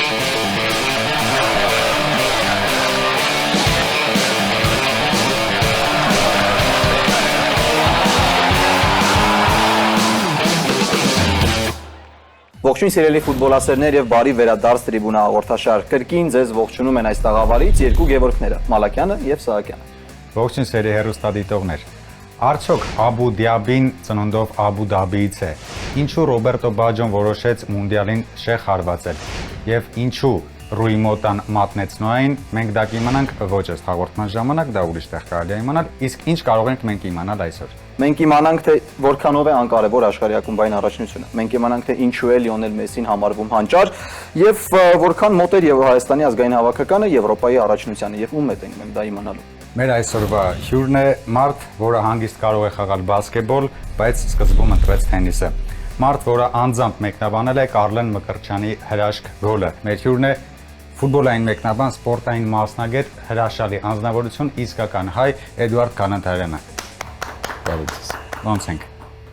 Ողջույն սիրելի ֆուտբոլասերներ եւ բարի վերադարձ տրիբունա հաղորդաշար։ Կրկին ձեզ ողջունում են այս տաղավարից երկու Գևորգները՝ Մալաքյանը եւ Սահակյանը։ Ողջույն սիրելի հեռուստադիտողներ։ Արդյոք Աբու Դիաբին ծնունդով Աբու Դաբիից է։ Ինչու Ռոբերտո Բաջոն որոշեց մունդիալին շեխ հարվածել եւ ինչու Ռուի Մոտան մատնեցնոային մենք դա կիմանանք ոչ այս հաղորդման ժամանակ, դա ուրիշ տեղ կարելի է իմանալ, իսկ ինչ կարող ենք մենք իմանալ այսօր։ Մենք իմանանք թե որքանով է անկարևոր աշխարհի ակումբային առաջնությունը։ Մենք իմանանք թե ինչու է Լիոնել Մեսսին համարվում հանճար եւ որքան մոտ էր եւ Հայաստանի ազգային հավաքականը Եվրոպայի առաջնությանը եւ ում հետ ենք մենք դա իմանալու։ Մեր այսօրվա հյուրն է մարդ, որը հանգիստ կարող է խաղալ բասկետբոլ, բայց սկզբում ընտրեց թենիսը։ Մարդ, որը անձամբ մեկնաբանել է Կարլեն Մկրտչյանի հրաշք գոլը։ Մեր հյուրն է ֆուտբոլային մեկնաբան, սպորտային մասնագետ, հրաշալի անձնավորություն, իսկական հայ Էդուարդ Կանանթարյանը։ Բարեցես։ Ոնց ենք։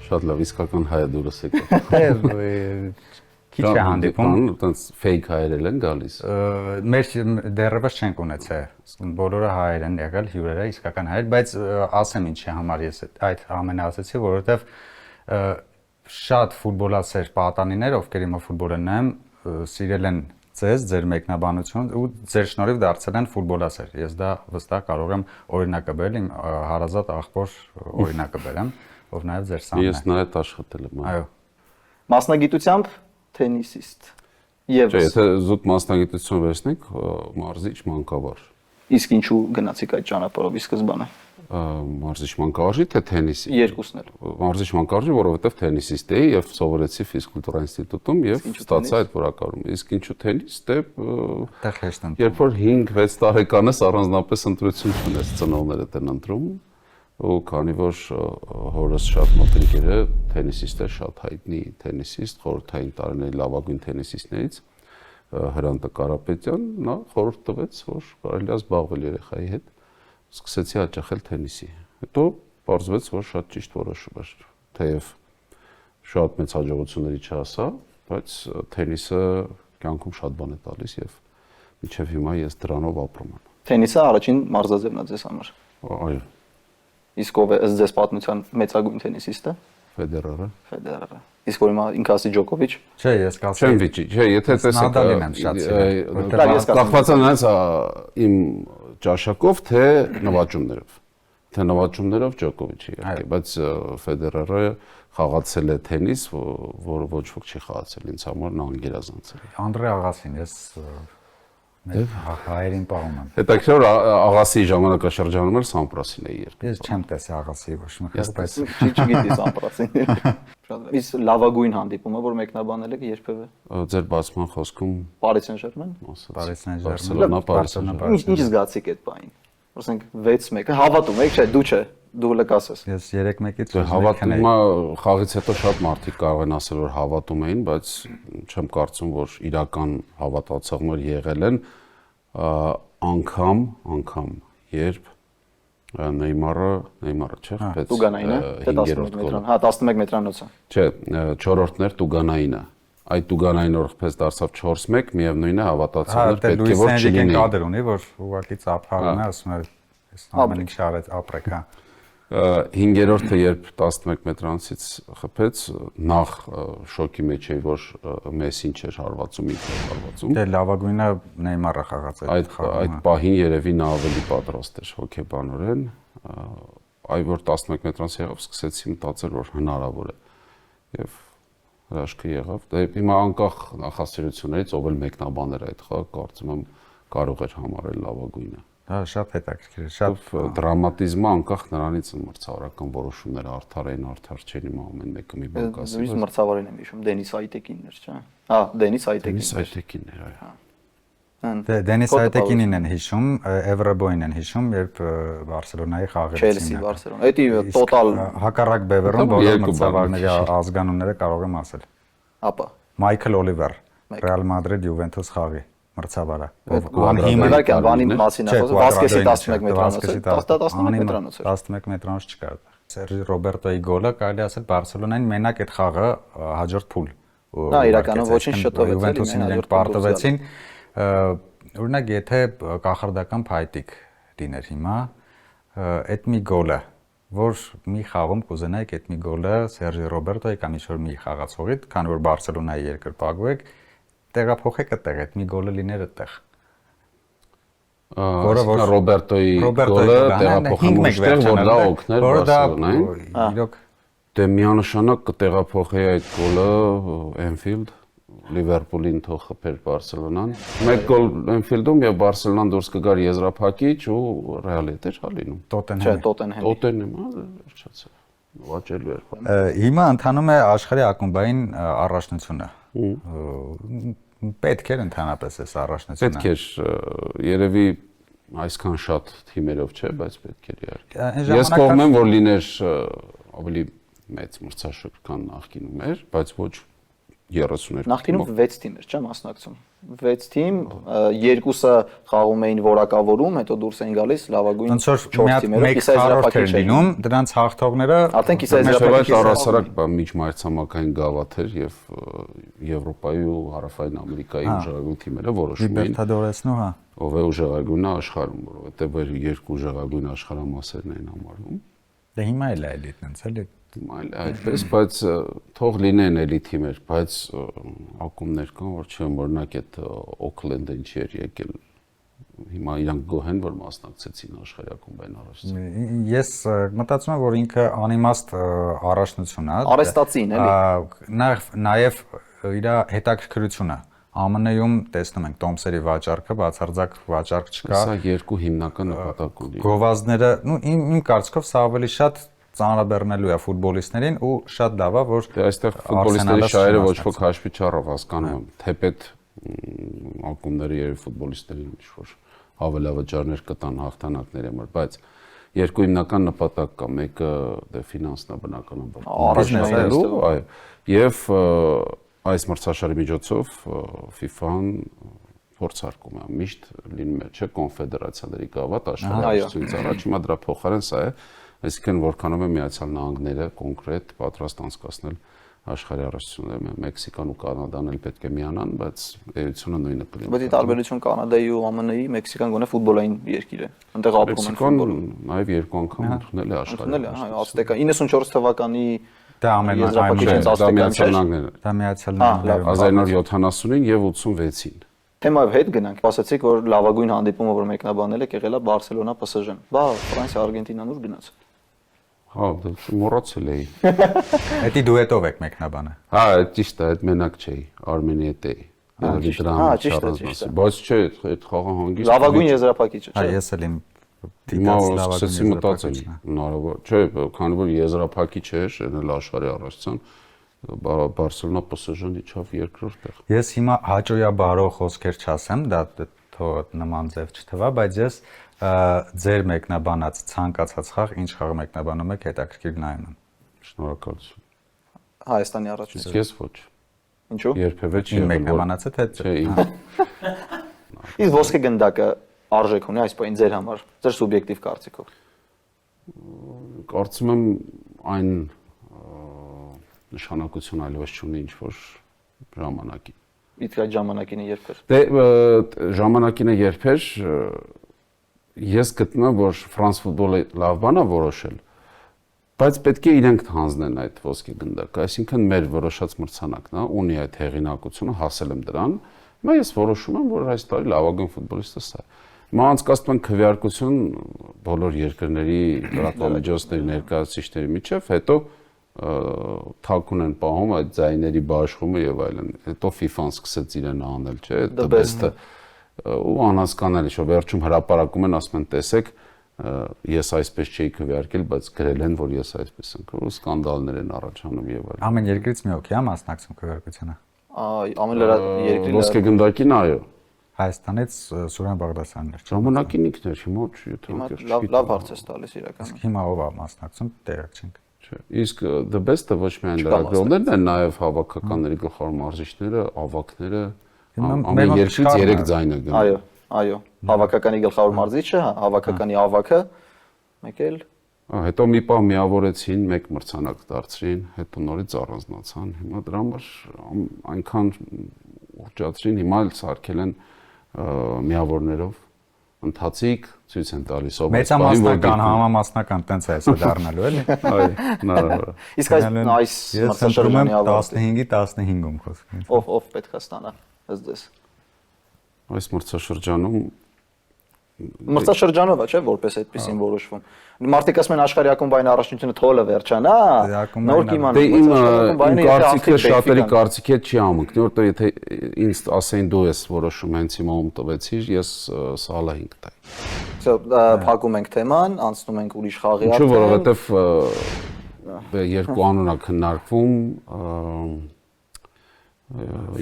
Շատ լավ, իսկական հայը դուրս եկա։ Քիչ է հանդիպում, այտենց ֆեյք հայերել են գալիս։ Մեր դեռևս չենք ունեցել։ Բոլորը հայեր են եղել, հյուրերը իսկական հայեր, բայց ասեմ ինչի համար ես այդ ամենը ասացի, որովհետև շատ ֆուտբոլասեր պատանիներ, ովքեր իմը ֆուտբոլը նայում, սիրել են ձեզ, ձեր մեկնաբանություն ու ձեր շնորհիվ դարձել են ֆուտբոլասեր։ Ես դա վստահ կարող եմ օրինակը բերել, իմ հարազատ աղբոր օրինակը բերեմ, ով նաև ձեր սամն է։ Ես նա հետ աշխատել եմ։ Այո։ Մասնագիտությամբ թենիսիստ։ Եվ Չէ, եթե զուտ մասնագիտություն վերցնենք, մարզիչ մանկավար։ իսկ ինչու գնացիք այդ ճանապարհով ի սկզբանե։ Մարզիչ մանկավարժի թե թենիսի։ Երկուսն էլ։ Մարզիչ մանկավարժի, որովհետև թենիսիստ էի եւ սովորեցի ֆիզկուլտուրա ինստիտուտում եւ ստացա այդ որակարում։ Իսկ ինչու թենիս, դե երբ որ 5-6 տարեկան ես առանձնապես ընտրություն չունես, ծնողներդ են ընտրում, ու քանի որ հորս շատ մոտ ընկեր է թենիսիստ է, շատ հայտնի թենիսիստ, խորհրդային տարիների լավագույն թենիսիստներից Հրանտ Կարապետյան, նա խորհուրդ տվեց, որ կարելի է զբաղվել երեխայի հետ, սկսեցի հաճախել թենիսի։ Հետո պարզվեց, որ շատ ճիշտ որոշում էր, թեև շատ մեծ հաջողությունների չհասա, բայց թենիսը կյանքում շատ բան է տալիս եւ մինչեւ հիմա ես դրանով ապրում եմ։ Թենիսը առաջին մարզաձևն է ձեզ համար։ Այո։ Իսկ ով է ըստ ձեզ պատմության մեծագույն թենիսիստը։ Ֆեդերերը։ Իսկ որ հիմա ինքը ասի Ջոկովիչ։ Չէ, ես կասեմ։ Չեմ վիճի, չէ, եթե տեսեք կախված է նրանց իմ ճաշակով թե նվաճումներով։ Թե նվաճումներով Ջոկովիչի իհարկե, բայց Ֆեդերերը խաղացել է թենիս, որը ոչ ոք չի խաղացել, ինձ համար նա անգերազանցել է։ Անդրե Աղասին, ես հայերին պահում եմ։ Հետաքրքիր Աղասի ժամանակաշրջանում էր Սամպրասին էի երկու։ Ես չեմ տեսել Աղասի ոչ մի խաղ, բայց չգիտի Սամպրասին։ Իսկ լավագույն հանդիպումը, որ մեկնաբանել եք երբևէ։ Ձեր բացման խոսքում Պարի Սեն-Ժերմեն։ Պարի Սեն-Ժերմեն։ Բարսելոնա։ Ինչ զգացիք այդ պահին։ Ասենք 6-1-ը հավատում եք, չէ, դու չէ, դու լկասես։ Ես 3-1-ից հավատումը խաղից հետո շատ մարդիկ կարող են ասել, որ հավատում էին, բայց չեմ կարծում, որ իրական հավատացողներ եղել են անգամ երբ Նեյմարը չէ, խփեց Տուգանայինը, թե 11 մետրան, հա 11 մետրանոցը։ Չէ, 4-րդն էր Տուգանայինը։ Այդ Տուգանային որ խփեց դարձավ 4-1, միևնույնն է հավատացողներ պետք է որ չլինի։ Կադր ունի, որ ուղղակի ծափարում է, ասում է, այս ամեն ինչ արեց ապրեք, հա։ 5-րդը երբ 11 մետրանոցից խփեց, նախ շոկի մեջ էի, որ Մեսսին չէր հարվածում, ինքն էր հարվածում։ Դե լավագույնը Նեյմարը խաղաց այդ պահին երևի նա ավելի պատրաստ էր հոգեբանորեն, այ որ 11 մետրանոց եղավ, սկսեցի մտածել, որ հնարավոր է։ Եվ հրաշքը եղավ։ Դե հիմա անկախ նախասիրություններից ով էլ մեկնաբաներ այդ խաղը, կարծում եմ կարող էր համարել լավագույնը։ Դա շատ հետաքրքիր է, շատ դրամատիզմը անկախ նրանից մրցավարական որոշումները արդար էին, արդար չէին, հիմա ամեն մեկը մի բան կասի։ Ես մրցավարին եմ հիշում, Դենիս Այտեկինն էր, չէ՞։ Հա, Դենիս Այտեկինն էր, այո։ Դե Դենիս Այտեկինին են հիշում, Էվրոբոյին են հիշում, երբ Բարսելոնայի խաղերից։ Չելսի, Բարսելոնա։ Դա տոտալ հակառակ բևեռում բոլոր մրցավարների ազգանունները կարող եմ ասել։ Ապա Մայքլ Օլիվեր, Ռեալ Մադրիդ Յուվենտուս խաղի մրցավարը։ Անհիմնական բանի մասին է խոսքը, Վասկեսի 11 մետրանոցը, 11 մետրանոց էր։ 11 մետրանոց չկար։ Սերժի Ռոբերտոյի գոլը կարելի ասել Բարսելոնային մենակ այդ խաղը հաջորդ փուլ իրականում ոչինչ շտով է, Յուվենտուսին իրենք պարտվեցին, օրինակ եթե կախարդական փայտիկ լիներ հիմա, այդ մի գոլը, որ մի խաղում կուզենայիք այդ մի գոլը Սերժի Ռոբերտոյի կամ ինչ-որ մի խաղացողի, քանի որ Բարսելոնայի երկրպագու եք, տեղափոխեք այդտեղ, այդ մի գոլը լիներ այդտեղ։ Որը Ռոբերտոյի գոլը տեղափոխում ուշտեղ, որ դա օգներ Բարսելոնային։ Իրոք դե միանշանակ կտեղափոխեի այդ գոլը Էնֆիլդ, Լիվերպուլին թող խփեր Բարսելոնան։ Մեկ գոլ Էնֆիլդում եւ Բարսելոնան դուրս կգար եզրափակիչ ու Ռեալի էր հա լինում։ Տոտենհեմ, վերջացավ։ Վաճելու էր։ Հիմա ընթանում է աշխարհի ակումբային առաջնությունը։ Պետք էր ընդհանրապես այս առաջնությունը։ Պետք էր, երևի այսքան շատ թիմերով չէ, բայց պետք էր իհարկե։ Ես կողմ եմ, որ լիներ ավելի մեծ մրցաշար քան նախկինում էր, բայց ոչ 32 Նախկինում 6 թիմ էր, չէ՞ մասնակցում։ 6 թիմ, երկուսը խաղում էին որակավորում, հետո դուրս էին գալիս լավագույն 4 թիմերով, կիսաեզրափակիչ էին, դրանց հաղթողները արդեն կիսաեզրափակիչ առասարակ միջմայրցամաքային գավաթ էր եւ Եվրոպայի ու Հարավային Ամերիկայի ուժեղագույն թիմերը որոշում էին։ Լիբերտադորեսն ու հա։ Ով է ուժեղագույնը աշխարհում, որովհետեւ այդ երկու ուժեղագույն աշխարհամասերն են համարվում։ Դե հիմա էլ է էլիտն էլի։ Այդպես, բայց թող լինեն էլի թիմեր, բայց ակումբներ կան, որ չեմ օրինակ այդ Օքլենդը ինչի էր եկել։ Հիմա իրանք գոհ են, որ մասնակցեցին աշխարհի ակումբային առաջնությանը։ Ես մտածում եմ, որ ինքը անիմաստ առաջնություն է։ Արեստացին էլի։ Նաև իր հետաքրքրությունը ԱՄՆ-ում տեսնում ենք Տոմսերի վաճառքը, բացարձակ վաճառք չկա։ Սա երկու հիմնական նպատակ ունի։ Գովազդները, իմ կարծիքով սա ավելի շատ ծանրաբեռնելու է ֆուտբոլիստներին ու շատ լավ է, որ այստեղ ֆուտբոլիստների շահերը ոչ ոք հաշվի չառավ, հասկանում եմ, թեպետ ակումբները երբ ֆուտբոլիստերին ինչ-որ հավելավճարներ կտան հաղթանակների համար, բայց երկու հիմնական նպատակ կա, մեկը դե ֆինանսն է բնականաբար, առաջնահերթելու, այո, եւ այս մրցաշարի միջոցով FIFA-ն փորձարկում է, միշտ լինում է, չէ՞, կոնֆեդերացիաների գավաթ աշխարհի առաջնությունից առաջ, հիմա դրա փոխարեն սա է, այսինքն որքանով է Միացյալ Նահանգները կոնկրետ պատրաստ անցկացնել աշխարհի առաջնությունները, Մեքսիկան ու Կանադան էլ պետք է միանան, բայց էությունը նույնը կլինի։ Բայց ի տարբերություն Կանադայի ու ԱՄՆ-ի, Մեքսիկան գոնե ֆուտբոլային երկիր է։ Այնտեղ ապրում են ֆուտբոլը։ Նաև երկու անգամ ընդունել է աշխարհի։ Այո, Ազտեկա 94 թվականի դա Միացյալ Նահանգները 1970-ին եւ 86-ին։ Թեմայով հետ գնանք, ասացիք, որ լավագույն հանդիպումը, որ մեկնաբանել եք, եղել է Բարսելոնա PSG-ն։ Բա Ֆրանսիա Արգենտինան ուր գնաց։ Հա, դա մոռացել էի։ Էդի դուետով եք մեկնաբանը։ Հա, ճիշտ է, այդ մենակ չէի, Արմենիա հետ էի։ Բայց չէ, այդ խաղը հանգիստ։ Լավագույն եզրափակիչը, չէ։ Հա, ես էլ իմ դիտած մտածել հնարավոր չէ, քանի որ եզրափակիչ էր, այլ աշխարհի առաջնության Բարսելոնա PSG-ն իջավ երկրորդ տեղ։ Ես հիմա հաճոյաբարող խոսքեր չասեմ, դա թող նման ձև չթվա, բայց ես ձեր մեկնաբանած ցանկացած խաղ, ինչ խաղ մեկնաբանում եք, հետաքրքիր նայում եմ։ Շնորհակալություն։ Հայաստանի առաջնություն։ Ես ոչ։ Ինչու՞։ Երբևէ չի եղել մեկնաբանացը թե չէ։ Իսկ ոսկե գնդակը արժեք ունի այս պահին ձեր համար, ձեր սուբյեկտիվ կարծիքով։ Կարծում եմ այն նշանակություն այլևս չունի ինչ որ ժամանակին։ Իսկ այդ ժամանակին է երբեր։ Դե ժամանակին է երբեր ես գտնում եմ որ Ֆրանս ֆուտբոլը լավ բան է որոշել, բայց պետք է իրենք հանձնեն այդ ոսկե գնդակը, այսինքն մեր որոշած մրցանակն է, ունի այդ հեղինակությունը, հասել եմ դրան, հիմա ես որոշում եմ որ այս տարի լավագույն ֆուտբոլիստը սա է։ Հիմա անցկացնում են քվեարկություն բոլոր երկրների լրատվամիջոցների ներկայացուցիչների միջև, հետո թաքուն են պահում այդ ձայների բաշխումը եւ այլն։ Հետո FIFA-ն սկսեց իրեն անել, չէ՞, the best-ը ու անհասկանալի շո վերջում հրապարակում են, ասում են, տեսեք, ես այսպես չէի քվեարկել, բայց գրել են, որ ես այսպես եմ քվեարկել, սկանդալներ են առաջանում եւ այլն։ Ամեն երկրից մի օքի է մասնակցում քվեարկությանը։ Ամեն երկրի ոսկե գնդակին, այո։ Հայաստանից Սուրեն Բաղդասյանն էր։ Ժամանակին ինքն էր, հիմա չի։ Լավ հարց է տալիս իրականում։ Հիմա ով է մասնակցում, տեղյակ չենք։ Իսկ the best-ը ոչ միայն լրագրողներն են, նաև հավաքականների գլխավոր մարզիչները, ավակները, ամեն երկրից 3 ձայն է գնում։ Այո, հավաքականի գլխավոր մարզիչը, հավաքականի ավակը, մեկ էլ Հետո մի պահ միավորեցին, մեկ մրցանակ դարձրին, հետո նորից առանձնացան։ Հիմա դրա համար այնքան ուռճացրին, հիմա էլ սարքել են միավորներով ընթացիկ ցույց են տալիս ով մեծամասնական, համամասնական տենց է հեսա դառնալու էլի։ Այ, հնարավոր։ Իսկ այս մրցաշրջանի 15-ի 15-ում խոսքը։ Ով պետք է ստանա ըստ Այս մրցաշրջանում մրցաշրջանով է, չէ՞, որպես այդպեսին որոշվում։ Մարդիկ ասում են աշխարհի ակումբային առաջնությունը թողը վերջանա, նոր կիմանա։ Դե իմ կարծիքը շատերի կարծիքը չի ամենքն, որտեղ եթե ինձ ասեին դու ես որոշում հենց հիմա ում տվեցիր, ես սալա 5 տայի։ Փակում ենք թեման, անցնում ենք ուրիշ խաղի արդեն։ Ինչու, որովհետև երկու անուն է քննարկվում,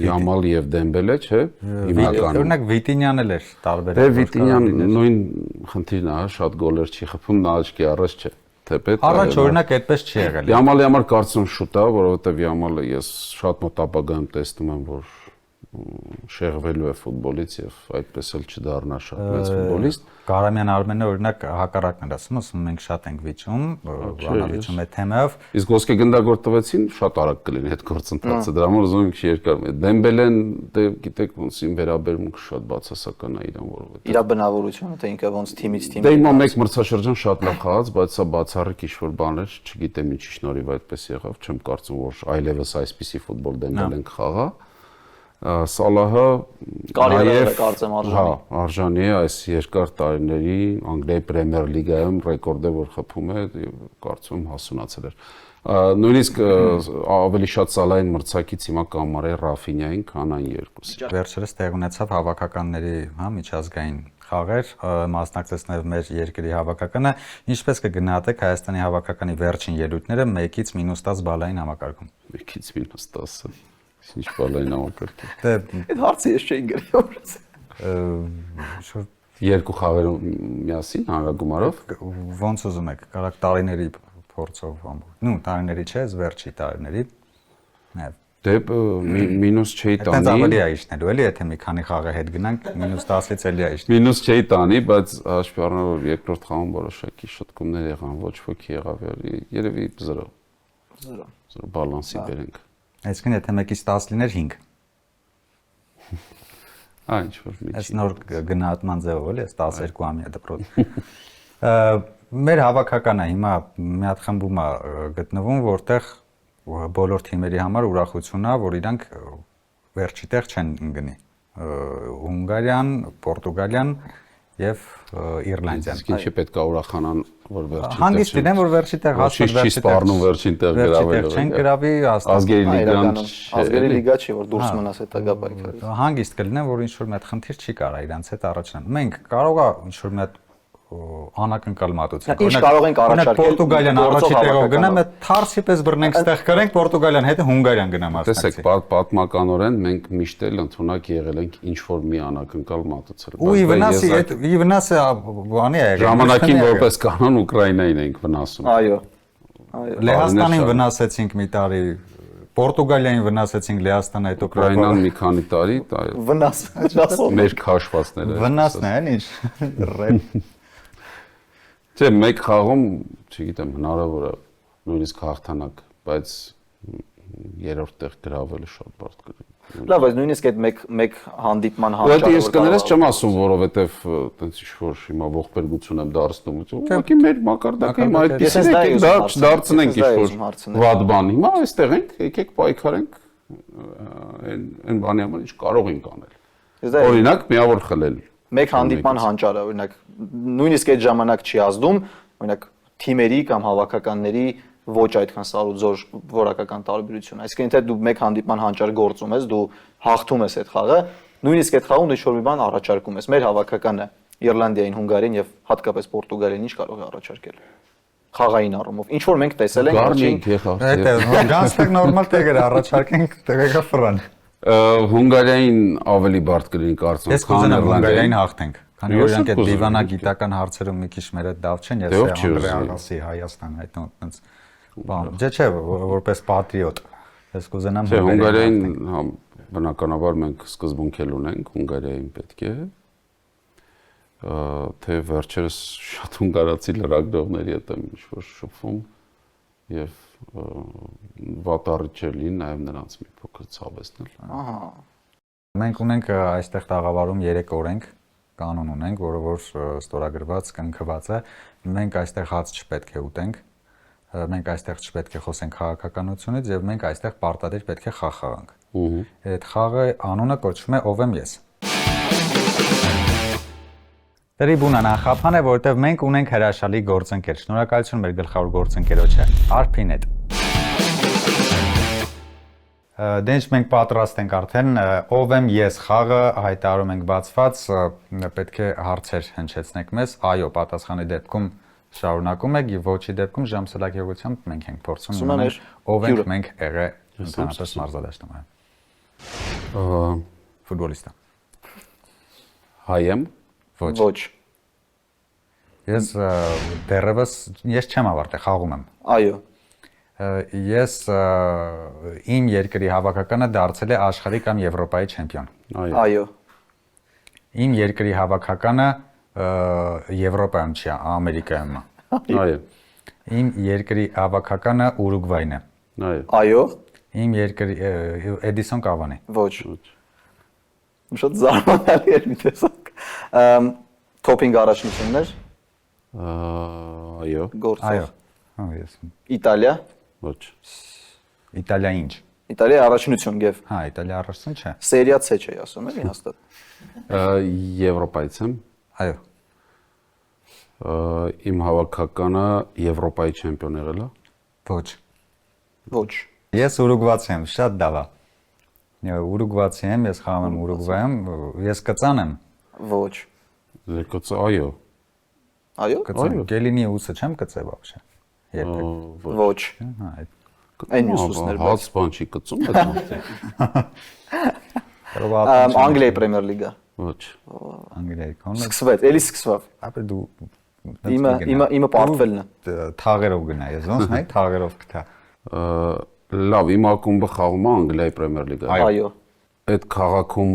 Yamal եւ Dembele, չէ՞։ Հիմնականում։ Օրինակ Վիտինյան էլ էր տարբեր։ Դե Վիտինյան նույն խնդիրն է, շատ գոլեր չի խփում, նա աչքի առաջ չէ։ Թեպետ առաջ օրինակ այդպես չի եղել։ Yamal-ի համար կարծում շուտ է, որովհետեւ Yamal-ը ես շատ մոտ ապագայում տեսնում եմ, որ շեղվելու է ֆուտբոլից եւ այդպես էլ չդառնա շատ մեծ ֆուտբոլիստ։ Կարամյան Արմենը օրինակ հակառակն էր ասում, մենք շատ ենք վիճում, բանավիճում է թեմայով։ Իսկ ոսկե գնդագործ տվեցին, շատ արագ կլինի այդ գործընթացը։ Դրա համար ուզում եմ երկար։ Դեմբելեն, դե գիտեք ոնց ին վերաբերմունքը շատ բացասական է իրան, որովհետեւ իր բնավորությունը թե ինքը ոնց թիմից թիմ։ Դե հիմա մեկ մրցաշրջան շատ լավ խաղաց, բայց սա բացառիկ ինչ-որ բան էր, չգիտեմ ինչի շնորհիվ այդպես եղավ, չեմ կարծում որ այլևս այսպիսի ֆուտբոլ Դեմբելեն կխաղա։ Սալահը նաև կարծեմ արժանի։ Հա, արժանի է այս երկար տարիների Անգլիայի Պրեմիեր լիգայում ռեկորդ է որ խփում է եւ կարծում հասունացել էր։ Նույնիսկ ավելի շատ Սալահին մրցակից հիմա կամարի Ռաֆինյային, քան այն երկուսը։ Վերջերս տեղ ունեցավ հավաքականների, հա, միջազգային խաղեր, մասնակցեց նաև մեր երկրի հավաքականը։ Ինչպես կգնահատեք Հայաստանի հավաքականի վերջին ելույթները 1-ից -10 բալային համակարգում։ 1-ից -10-ը Ինչ բալային համակարգ է։ Դե այդ հարցը ես չէի գրել։ Երկու խաղերում միասին հանրագումարով ոնց ուզում եք, կարակ տարիների փորձով ամբողջ։ Նու տարիների չէ, վերջի տարիների։ Նաև դե մինուս չէի տանի։ Այդպես ավելի է իշնելու, էլի, եթե մի քանի խաղը հետ գնանք, -10-ից էլի է իշնել։ Մինուս չէի տանի, բայց հաշվի առնելով որ երկրորդ խաղում որոշակի շտկումներ եղան, ոչ ոքի եղավ, երևի 0 բալանսի բերենք։ Այսինքն եթե 1-ից 10 լիներ 5։ Ինչ որ մի։ Այս նոր գնահատման ձևով էլի, 12-ամյա դպրոց։ Մեր հավաքականը հիմա մի հատ խմբում է գտնվում, որտեղ բոլոր թիմերի համար ուրախություն է, որ իրանք վերջի տեղ չեն գնի։ Հունգարիան, Պորտուգալիան եւ Իռլանդիան։ Իսկ ինչի պետք է ուրախանան, որ վերջի տեղ։ Հանգիստ լինեն, որ վերջի տեղ հասնեն, չի սպառնում վերջին տեղ գրավելու։ Չեն գրավի ազգերի լիգան, ազգերի լիգա չի, որ դուրս մնաս հետագա պայքարից։ Հանգիստ կլինեն, որ ինչ-որ մի հատ խնդիր չի կարա իրանց հետ առաջանալ։ Մենք կարող է ինչ-որ մի հատ անակնկալ մատուցենք։ Ինչ կարող ենք առաջարկել։ Պորտուգալիան առաջի տեղով գնամ, այդ թարսի պես բռնենք ստեղ կրենք, Պորտուգալիան հետը Հունգարիան գնամ ասացեք։ Տեսեք, պատմականորեն մենք միշտ էլ ընդունակ եղել ենք ինչ որ մի անակնկալ մատուցել։ Ու ի վնասը բանի է եղել։ Ժամանակին որպես կանոն Ուկրաինային ենք վնասում։ Այո։ Լեհաստանին վնասեցինք մի տարի, Պորտուգալիային վնասեցինք, Լեհաստանը հետո Ուկրաինան մի քանի տարի, վնաս, չասում։ Մեր քաշվածները։ Վնասն է, ինչ։ Չէ, մեկ խաղում, չգիտեմ, հնարավոր է նույնիսկ հաղթանակ, բայց երրորդ տեղ գրավելը շատ բարդ կլինի։ Լավ, բայց նույնիսկ այդ մեկ հանդիպման հանճարը ես կներես չեմ ասում, որովհետև տենց ինչ-որ հիմա ողբերգություն եմ դարձնում, ուղղակի մեր մակարդակը հիմա այդպես դարձնենք ինչ-որ վատ բան։ Հիմա այստեղ ենք, եկեք պայքարենք այն բանի համար, ինչ կարող ենք անել։ Օրինակ, միավոր խլել։ Մեկ հանդիպման հանճարը, օրինակ, նույնիսկ այդ ժամանակ չի ազդում, օրինակ թիմերի կամ հավաքականների ոչ այդքան սարուձոր որակական տարբերություն։ Այսինքն եթե դու մեկ հանդիպման հանճար գործում ես, դու հաղթում ես այդ խաղը, նույնիսկ այդ խաղում դու ինչ-որ մի բան առաջարկում ես։ Մեր հավաքականը Իռլանդիային, Հունգարիային եւ հատկապես Պորտուգալիային ինչ կարող է առաջարկել։ Խաղային առումով։ Ինչ որ մենք տեսել ենք Գանստակ նորմալ տեղեր առաջարկենք, տեղեկա ֆրան։ Հունգարիային ավելի բարդ կլինի կարծում, քան Հունգարիային հաղթենք։ Քանի որ իրանք այդ դիվանագիտական հարցերում մի քիչ մեր հետ դավ չեն, ես Անդրեասի Հայաստան այդտեղ այնպես բան։ Չէ, որպես պատրիոտ։ Ես կուզենամ Հունգարիային բնականաբար մենք սկզբունք էլ ունենք, Հունգարիային պետք է։ թե վերջերս շատ հունգարացի լրագրողների հետ եմ ինչ-որ շփվում եւ վատառիչ է լինի նաեւ նրանց մի փոքր ցավեցնել։ Ահա։ Մենք ունենք այստեղ տաղավարում 3 օրենք, կանոն ունենք, որը որ ստորագրված, կնքված է։ Մենք այստեղ հաց չպետք է ուտենք, մենք այստեղ չպետք է խոսենք քաղաքականությունից եւ մենք այստեղ պարտադիր պետք է խաղ խաղանք։ Այդ խաղը անունը կոչվում է Ով եմ ես։ Տրիբունան անխափան է, որովհետև մենք ունենք հրաշալի գործընկեր։ Շնորհակալություն մեր գլխավոր գործընկերոջը Արփին հետ։ Դենջ մենք պատրաստ ենք արդեն Ով եմ ես խաղը հայտարարում ենք բացված, պետք է հարցեր հնչեցնեք մեզ։ Այո, պատասխանի դեպքում շարունակում եք եւ ոչի դեպքում ժամսլակերությամբ մենք ենք փորձում իմանալ ով ենք մենք եղել ընդհանրապես մարզադաշտում։ Ֆուտբոլիստա։ Հայ եմ։ Ոչ։ Ես դեռևս չեմ ավարտել, խաղում եմ։ Այո։ Ես իմ երկրի հավաքականը դարձել է աշխարհի կամ Եվրոպայի չեմպիոն։ Այո։ Իմ երկրի հավաքականը Եվրոպայում չի, Ամերիկայում է։ Այո։ Իմ երկրի հավաքականը Ուրուգվայն է։ Այո։ Այո։ Իմ երկրի Էդիսոն Կավանի։ Ոչ։ Շատ զարմանալի էր մի տեսակ։ Թոփինգ առաջնություններ։ Այո։ Գործով։ Այո, ես։ Իտալիա։ Ոչ։ Իտալիա ինչ։ Իտալիա առաջնություն գև։ Հա, Իտալիա առաջնություն չէ։ Սերիա C չի ասում, էլի հաստատ։ Եվրոպայից եմ։ Այո։ Իմ հավաքականը Եվրոպայի չեմպիոն եղել է։ Ոչ։ Ոչ։ Ես ուրուգվացի եմ, շատ լավ է։ Ուրուգվացի եմ, ես խաղում եմ Ուրուգվայում, ես կծան եմ։ Ոչ։ Լեկոց այո։ Այո։ Կծան, Գելինի ուսը չեմ կծե բախշը։ Երբեք։ Ոչ։ Հա, այդ Այն մյուս ուսներ։ Հաց բան չի կծում այդ։ Անգլիայի Պրեմիեր լիգա։ Ոչ։ Անգլիայի կոնը։ Սկսվեց, էլի սկսվավ։ Ապա դու Իմը պարտվելն է։ Թաղերով գնա, ես ոնց նայ թաղերով կթա։ Լավ, իմ ակումբը խաղում է Անգլիայի Պրեմիեր լիգայում։ Այո։ Այդ քաղաքում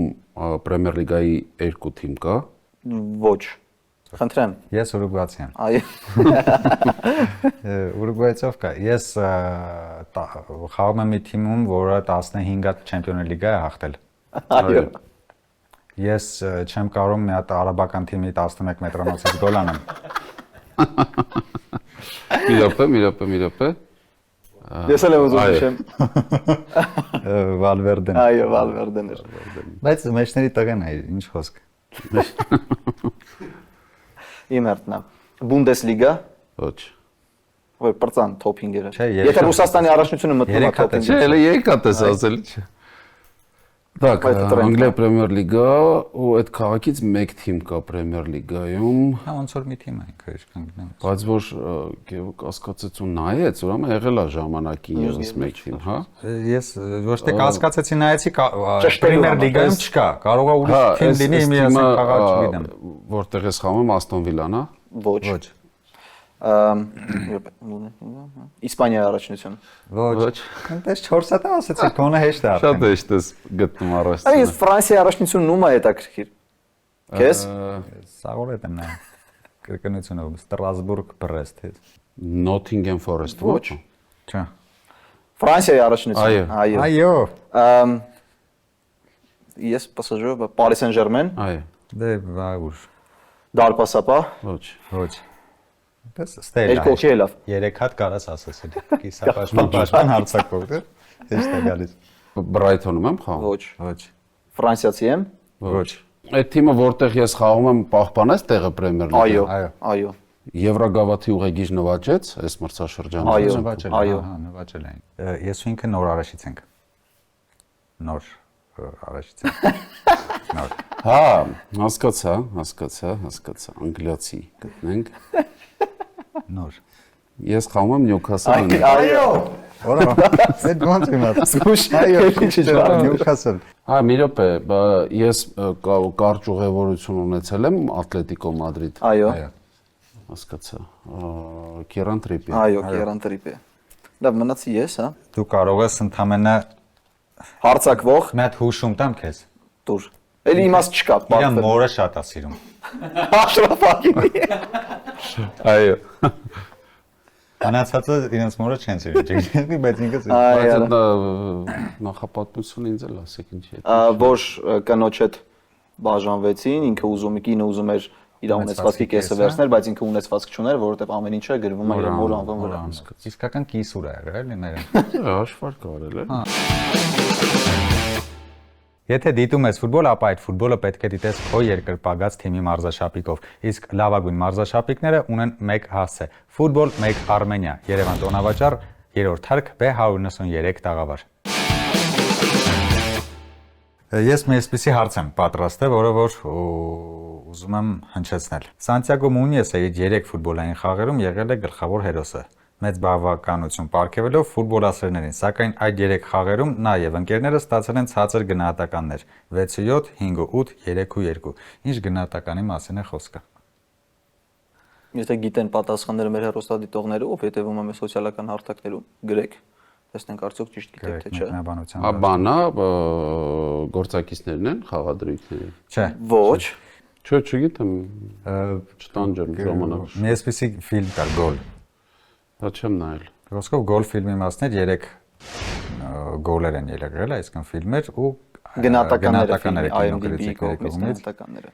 Պրեմիեր լիգայի 2 թիմ կա։ Ոչ։ Խնդրեմ։ Ես ուրուգվացի եմ։ Այո։ Ուրուգվայցով կա։ Ես խաղում եմ մի թիմում, որը 15-րդ չեմպիոններ լիգա է հաղթել։ Այո։ Ես չեմ կարող մի հատ արաբական թիմի 11 մետրանոցից գոլ անեմ։ Մի րոպե։ Ես էլ եմ ուզում նշեմ։ Վալվերդեն։ Այո, Վալվերդեն էր։ Բայց մեջների տղեն է, ինչ խոսք։ Իմ հերթն է։ Բունդեսլիգա։ Ոչ։ Որ պրծան թոփինգերը։ Չէ, Եթե Ռուսաստանի առաջնությունը մտնում է երեք հատ է, Չէ, թոփինգը։ էլի եկա տես ասել չէ։ Так, Անգլիա Պրեմիեր լիգա ու այդ քաղաքից մեկ թիմ կա Պրեմիեր լիգայում։ Հա ոնց որ մի թիմ է, քեզ կանգնեմ։ Բայց որ գեւք հասկացեցու նայեց, ուրեմն եղել է ժամանակին եւս մեկ թիմ, հա։ Ես ոչ թե կասկածեցի նայեցի Պրեմիեր լիգայում չկա, կարող է ուրիշ թիմ լինի, իմ ես քաղաք չգիտեմ։ Որտեղ ես խաղում Աստոն Վիլան, հա։ Ոչ։ Իսպանիայի առաջնություն։ Ոչ։ Այնտես 4 հատ ասեցի, քոնը հեշտ է արդեն։ Շատ հեշտ ես գտնում Այս առաջինը։ Ֆրանսիայի առաջնությունն ում է հետաքրքիր։ Քեզ։ Սաղորետ եմ նայ։ Կրկնությունով Ստրասբուրգ, Բրեստ։ Nottingham Forest, Ոչ։ Չէ։ Ֆրանսիայի առաջնություն։ Այո։ Այո։ Ես PSG, Paris Saint-Germain, Այո։ Դե վայր։ Դարպասապա, Ոչ։ Ոչ։ Դες ստելա։ Երկոքի լավ։ 3 հատ կարաս ասացել։ Կիսապաշտպան հարցակով, դե։ Հեշտ է գալիս։ Brighton-ում եմ խաղում։ Ոչ։ Ոչ։ Ֆրանսիացի եմ։ Ոչ։ Այդ թիմը որտեղ ես խաղում եմ պահպանես տեղը Պրեմիեր լիգա։ Այո։ Այո։ Եվրագավաթի ուղեգիծ նվաճեց այս մրցաշրջանը։ Այո։ Նվաճել, Այո։ հա, նվաճել են։ Ես ու ինքը նոր առաջից ենք։ Նոր առաջից ենք։ Նոր։ Հա, հասկացա, անգլիացի գտնենք։ Նոր։ Ես խաղում եմ Նյուքասլում։ Այո։ Որա, այդ ոնց իմաց։ Զուշ այո, ինչի՞ Այո, Նյուքասլ։ Հա, մի րոպե, ես կարճ ուղևորություն ունեցել եմ Ատլետիկո Մադրիդ։ Այո։ Հասկացա։ Կերան Տրիպի։ Այո, Կերան Տրիպի։ Լավ, մնացի ես, հա։ Դու կարող ես ընդամենը Հարցակվող մի հատ հուշում տամ քեզ։ տուր։ Էլի իմաստ չկա, Իրա մորը շատ է սիրում։ Աշրաֆ Հակիմի։ Այո։ Անացածը իրենց մորը չեն սիրում, բայց ինքս Բայց նախապատմությունը ինձ էլ ասեք ինչի է։ Որ կնոջ հետ բաժանվեցին, ինքը ուզում էր իր ունեցվածքի կեսը վերցնել, բայց ինքը ունեցվածք չուներ, որովհետև ամեն ինչը գրվում է իր մոր անվան վրա։ Իսկական կիսուր է եղել, էլի մերը։ Հաշվարկ արել է։ Եթե դիտում ես ֆուտբոլ, ապա այդ ֆուտբոլը պետք է դիտես քո երկրպագած թիմի մարզաշապիկով։ Իսկ լավագույն մարզաշապիկները ունեն մեկ հասցե՝ Ֆուտբոլ 1 Արմենիա, Երևան տոնավաճառ, 3-րդ հարկ B193 տաղավար։ Ես մի այսպիսի հարց եմ պատրաստել, որը որ ուզում եմ հնչեցնել։ Սանտիագո Մունիեսը իր 3 ֆուտբոլային խաղերում եղել է գլխավոր հերոսը։ Մեծ բավականություն պարգևելով ֆուտբոլասերներին, սակայն այդ 3 խաղերում նա եւ ընկերները ստացել են ցածր գնահատականներ՝ 6-7, 5-8, 3-2։ Ինչ գնահատականի մասին է խոսքը։ Եթե գիտեն պատասխանները մեր հեռուստադիտողները, ով հետևում է մեր սոցիալական հարթակներում, գրեք, տեսնենք արդյոք ճիշտ գիտեք թե չէ։ Բանա գործակիցներն են խաղադրույքների։ Չէ։ Ոչ։ Չէ, չգիտեմ։ Չտանջեմ ժամանակ։ Մի այսպիսի ֆիլմ կար Գոլ։ Դա չեմ նայել։ Ռոսկով Գոլ ֆիլմի մասներ 3 գոլեր են ելել, այսինքն ֆիլմեր ու գնահատականները IMDb գնահատականները։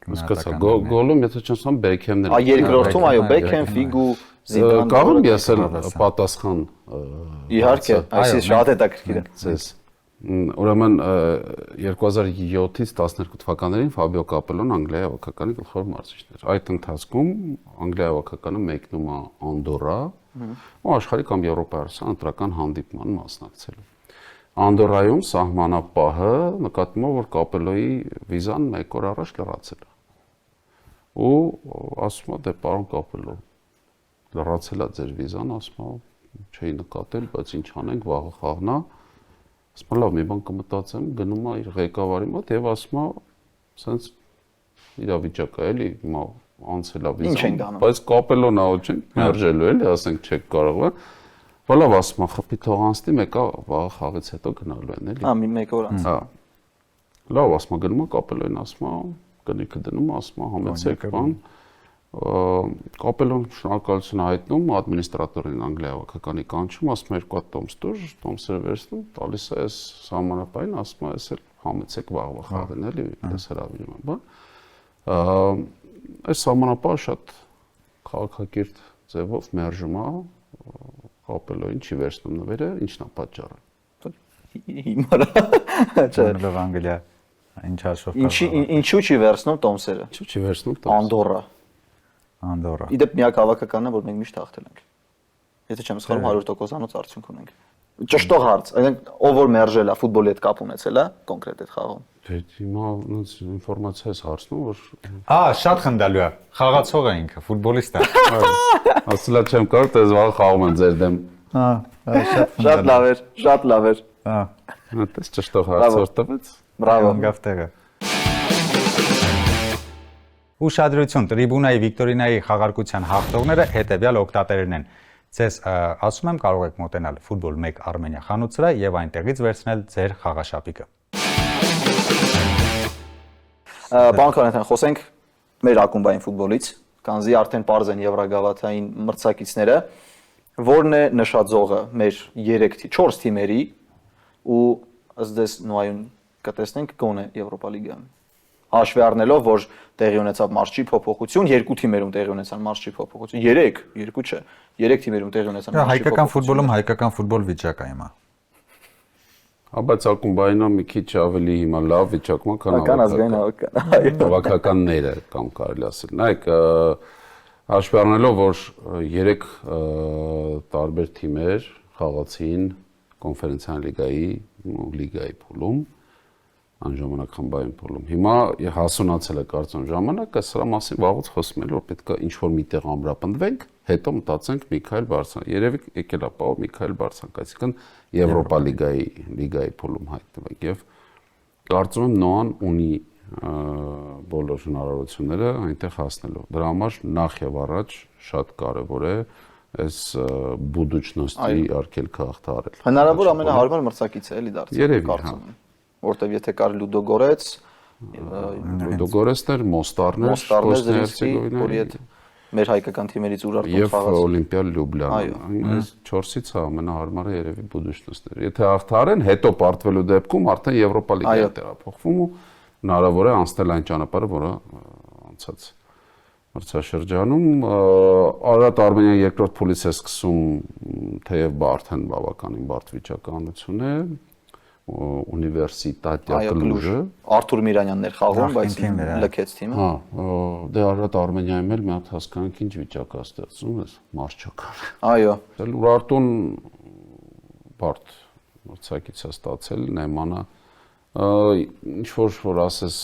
Հասկացա, գոլում եթե չնայեմ Բեքհեմներ։ Երկրորդում այո, Բեքհեմ, Ֆիգու, Զիդան։ Կարող եմ ես էլ պատասխան։ Իհարկե, այսինքն շատ հետաքրքիր է։ Ձեզ։ Ուրեմն 2007-ից 12 թվականներին Ֆաբիո Կապելոն Անգլիայի հավաքականի գլխավոր մարզիչն էր։ Այդ ընթացքում Անգլիայի հավաքականը մեկնում է Անդորա ու աշխարհի կամ Եվրոպայի արժան ընտրական հանդիպման մասնակցելու։ Անդորայում սահմանապահը նկատում է, որ Կապելոյի վիզան 1 օր առաջ լրացել է։ Ու ասում է, դե պարոն Կապելո, լրացել է ձեր վիզան, ասում է, չէի նկատել, բայց ինչ անենք, վաղը խաղն է։ Ասում լավ, մի բան կմտածեմ, գնում է իր ղեկավարի մոտ եւ ասում է, սենց իրավիճակ է, էլի, հիմա անցել է վիզան, բայց Կապելոն ա ոչ ենք մերժելու, էլի, ասենք չեք կարող։ Լավ, ասում է, խփի թող անցնի, մեկը վաղը խաղից հետո գնալու են, էլի։ Մի 1 օր անց։ Հա։ Լավ, ասում է, գնում է Կապելոին, ասում է, կնիկը դնում, ասում է, համեցեք բան։ Կապելոն շնորհակալություն հայտնում ադմինիստրատորին Անգլիայի հավաքականի կանչում, ասում է 2 հատ տոմս տուր, տոմսերը վերցնում, տալիս է այս սահմանապահին, ասում է, էս էլ համեցեք վաղվա խաղին, էլի, ես հրավիրում եմ, բան։ Այս սահմանապահը շատ քաղաքակիրթ ձևով մերժում է Կապելոին, չի վերցնում նվերը, ինչն է պատճառը։ Հիմա չէ։ Լավ Անգլիա, ինչ հաշվով։ Ինչու չի վերցնում տոմսերը։ Ինչու չի վերցնում տոմսը։ Անդորա։ Իդեպ միակ հավաքականն է, որ մենք միշտ հաղթել ենք։ Եթե չեմ սխալվում 100%-անոց արդյունք ունենք։ Ճշտող հարց, այնինքն ով որ մերժել է, ֆուտբոլի հետ կապ ունեցել է, կոնկրետ այդ խաղում։ Հիմա ոնց ինֆորմացիա ես հարցնում, որ շատ խնդալու է։ Խաղացող է ինքը, ֆուտբոլիստ է։ ասելա չեմ կարող, դες վաղ խաղում են ձեր դեմ։ Շատ լավ էր, շատ լավ էր։ Դες ճշտող հարցը տվեց։ Բրավո։ Անգավ տեղը։ Ուշադրություն, տրիբունայի Վիկտորինայի խաղարկության հաղթողները հետևյալ օգտատերերն են։ Ձեզ ասում եմ, կարող եք մոտենալ Ֆուտբոլ 1 Արմենիա խանութսրա եւ այնտեղից վերցնել ձեր խաղաշապիկը։ Պարոն Քանեթյան, խոսենք մեր ակումբային ֆուտբոլից, քանզի արդեն པարզ են եվրագավաթային մրցակիցները, որն է նշաձողը մեր 4 թիմերի ու ըստ դες նույն կտեսնենք գոնե Եվրոպա լիգայում։ Հաշվի առնելով, որ տեղի ունեցավ մարզչի փոփոխություն, 2 թիմերում տեղի ունեցան մարզչի փոփոխություն, 3, 2 չէ, 3 թիմերում տեղի ունեցան մարզչի փոփոխություն։ Հայկական ֆուտբոլում հայկական ֆուտբոլ վիճակ է հիմա։ Բայց ակումբայինը մի քիչ ավելի հիմա լավ վիճակում է, քան ազգային հավաքականները կամ կարելի ասել։ Նայեք, հաշվի առնելով, որ 3 տարբեր թիմեր խաղացին կոնֆերենցիոն լիգայի փուլում, այն ժամանակ խմբային փուլում։ Հիմա հասունացել է կարծում ժամանակը, սրա մասին վաղուց խոսում ենք, որ պետք է ինչ-որ միտեղ ամրապնդվենք, հետո մտածենք Միքայել Բարսյան։ Երևի եկել է պահ Միքայել Բարսյան, այսինքն Եվրոպա լիգայի փուլում հայտնվենք եւ կարծում եմ Նոան ունի բոլոր հնարավորությունները այնտեղ հասնելու։ Դրա համար նախ եւ առաջ շատ կարեւոր է այս բուդուչնոստի արկելքը հաղթահարել։ Հնարավոր ամենահարմար մրցակիցը էլի դարձել, կարծում եմ։ Որտեւ եթե կար Լուդո Գորեց, Լուդոգորեսներ, Մոստարներ, որի հետ մեր հայկական թիմերից ուրարտով եւ խաղաց։ Օլիմպիա Լյուբլիան։ Այս 4-ից է ամենահարմարը երևի Բուդուշնոսներ։ Եթե հաղթարեն, հետո պարտվելու դեպքում արդեն Եվրոպա լիգայի տեղափոխվում ու հնարավոր է անցնել այն ճանապարհը, որը անցած մրցաշրջանում Արարատ Արմենիան երկրորդ փուլից է սկսում, թեև արդեն բավականին բարդ վիճակահանություն է, Ունիվերսիտատիա Կլուժը, Արթուր Միրանյանն էր խաղում, բայց լքեց թիմը։ Հա, դե Արարատ Արմենիայում էլ մի հատ հասկանանք ինչ վիճակ է ստեղծում, էս մարզչական։ Այո։ Ուրարտուն բարդ մրցակից է ստացել Նեմանը, ինչ որ ասես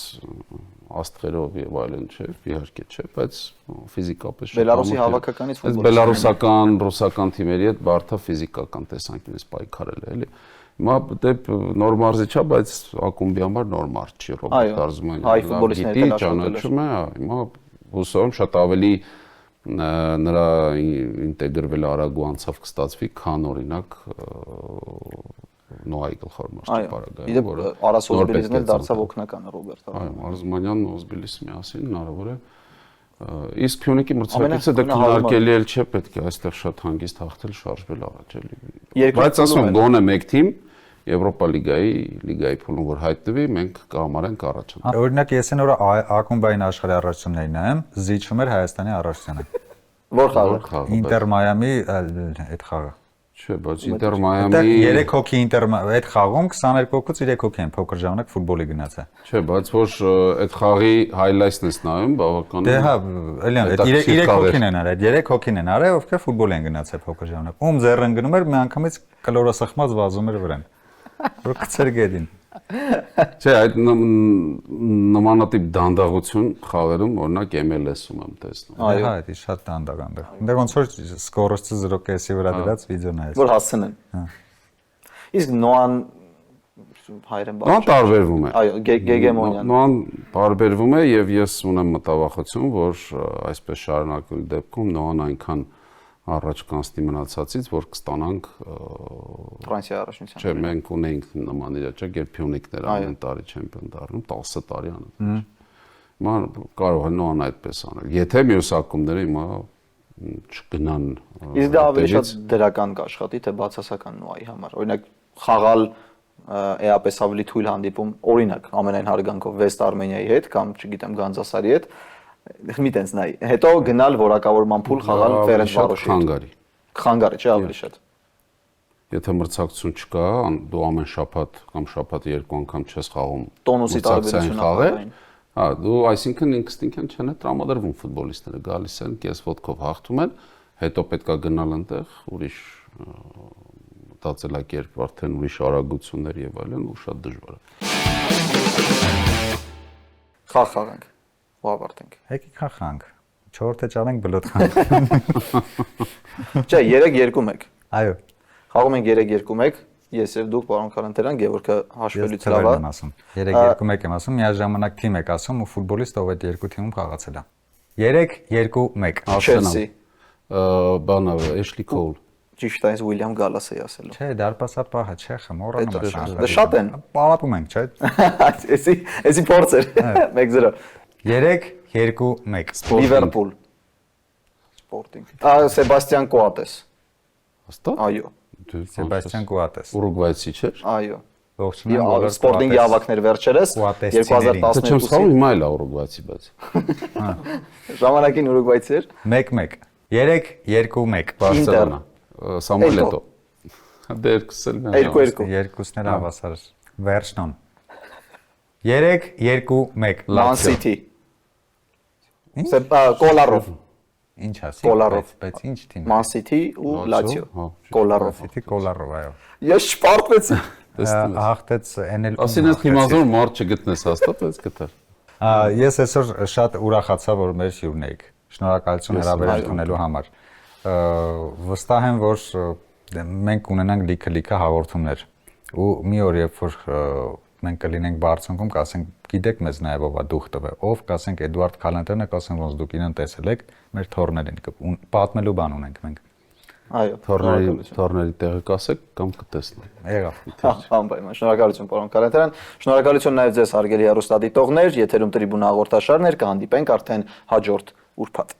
աստղերով եւ այլն չէ, իհարկե չէ, բայց ֆիզիկապես Բելարուսի հավաքականից ֆուտբոլ։ Բելարուսական, ռուսական թիմերի հետ բարդ է ֆիզիկական տեսանկյունից պայքարել է, էլի։ Հիմա դեպ նոր մարզիչ է, բայց ակումբի համար նոր մարզ չի, Ռոբերտ Արզումանյանը գիտի, ճանաչում է, հիմա հուսով շատ ավելի նրա ինտեգրվել արագ ու անցավ կստացվի, քան օրինակ Նոյի գլխավոր մարզչի Պարագայում, որը Արաս Օզբիլիսն էլ դարձավ օգնականը Ռոբերտ Արզումանյանը։ Այո, Արզումանյանն ու Օզբիլիսը միասին հնարավոր է։ Իսկ Փյունիկի մրցակիցը դա քննարկելի էլ չէ, պետք է այստեղ շատ հանգիստ հաղթել, շարժվել առաջ էլի։ Բայց ասում եմ, գոնե մեկ թիմ Եվրոպա լիգայի փուլում որ հայտնվի, մենք կհամարենք առաջ։ Օրինակ ես այն օրը ակումբային աշխարհի առաջնություններին նայեմ, զիջում էր Հայաստանի առաջնությանը։ Որ խաղը։ Ինտեր Մայամի այդ խաղը։ Չէ, բայց Ինտեր Մայամի 3 հոգի Ինտեր այդ խաղում 22 հոգուց 3 հոգի են փոքր ժամանակ ֆուտբոլի գնացել։ Չէ, բայց որ այդ խաղի highlights-ն ես նայում, բավականին։ Դե հա, էլի 3 հոգին են արել, 3 հոգին են արել, ովքեր ֆուտբոլ են գնացել փոքր ժամանակ։ Ում ձեռն գնում էր, մի անգամից կլորասխմած վազում էր վրան։ Որ կծեր գետին։ Չէ, այդ նմանատիպ դանդաղություն խաղերում օրինակ MLS-ում եմ տեսնում։ Այո, հա, դա շատ դանդաղ է։ Դե ոնց որ սկորոստը 0.5-ի վրա դրած վիդեո նայես։ Որ հասցնեն։ Հա։ Իսկ Նոան հայերեն բառ։ Նոան տարբերվում է։ Այո, Գեգեմոնյան։ Նոան տարբերվում է եւ ես ունեմ մտավախություն, որ այսպես շարունակելու դեպքում Նոան այնքան առաջ կանցնի մնացածից, որ կստանանք Ֆրանսիայի առաջնության։ Չէ, մենք ունենք նման իրավիճակ, երբ Փյունիկներ ամեն տարի չեմպիոն դառնում, 10 տարի անընդհատ։ Հիմա կարող է Նոան այդպես անել։ Եթե մյուս ակումբները հիմա չգնան։ Իսկ դա ավելի շատ դրական կաշխատի, թե բացասական Նոայի համար։ Օրինակ խաղալ էապես ավելի թույլ հանդիպում, օրինակ ամենայն հարգանքով Վեստ Արմենիայի հետ կամ չգիտեմ Գանձասարի հետ մի տենց նայ։ Հետո գնալ որակավորման փուլ խաղալ Ֆերենցվարոշի։ Խանգարի չէ ավելի շատ։ Եթե մրցակցություն չկա, դու ամեն շաբաթ կամ շաբաթը երկու անգամ չես խաղում։ Տոնուսի տարբերությունը խաղել։ Հա, դու այսինքն ինքնին չեն տրամադրվում ֆուտբոլիստները, գալիս են, կես ոտքով հաղթում են, հետո պետքա գնալ այնտեղ, ուրիշ մտածելակերպ, արդեն ուրիշ արագություններ եւ այլն, ու շատ դժվար է։ Խաղ խաղանք։ Ու ավարտենք։ Եկեք խաղանք։ 4-ը ճանենք բլոտ խաղանք։ Չէ, 3-2-1։ Այո։ Խաղում ենք 3-2-1, ես եւ դուք, պարոն Քարանտերյան, Գևորգը հաշվելուց լավ է։ 3-2-1 եմ ասում, միաժամանակ թիմ եք ասում ու ֆուտբոլիստ ով այդ երկու թիմում խաղացել է։ 3-2-1։ Չելսի։ Բանը Էշլի Քոլ։ Ճիշտ է, Ուիլյամ Գալասը ասել։ Չէ, դարպասապահը, չէ, խմորանում է շանս։ Դա շատ են։ Պարապում ենք, չէ։ Էսի փորձ էր։ 1-0։ 3-2-1 Լիվերպուլ Սպորտինգ Սեբաստիան Կոատես Հստակ Այո Սեբաստիան Կոատես Ուրուգվայցի չէ Այո Ողջունում եմ Սպորտինգի ավակներ վերջերս 2012-ին Չեմ սխալվում հիմա էլ է Ուրուգվայցի բայց Ժամանակին Ուրուգվայցի էր 1-1 3-2-1 Բարսելոնա Սամուել Էտո Դե երկուսել մենք 2-2 երկուսն էլ հավասար վերջնոն 3-2-1 Man City Կոլարով Ինչ ասի Կոլարով բայց ինչ թիմ Man City ու Լացիո Կոլարով City Կոլարով այո Ես չպարտվեցի հաղթեց NL Ասին ես թիմազոր մարդ չգտնես հաստատ բայց գտար Ես այսօր շատ ուրախացա որ մեր հյուրն եք շնորհակալություն հրավերել ունելու համար վստահ եմ որ մենք ունենանք լիքը հաղորդումներ ու մի օր երբ որ մենք կլինենք բարձունքում, կասենք, գիտեք մեզ նաև ով է դուխ տվել, ով կասենք Էդուարդ Քալանտերն է, կասենք ոնց դուք իրեն տեսել եք, մեր թորներ են պատմելու բան ունենք մենք։ Այո, թորների տեղը կասեք կամ կտեսնեք։ Եղավ։ Անպայման, շնորհակալություն պարոն Կարենտյան։ Շնորհակալություն նաև ձեզ հարգելի հեռուստադիտողներ, եթերում Տրիբուն հաղորդաշարներ, կհանդիպենք արդեն հաջորդ ուրբաթ։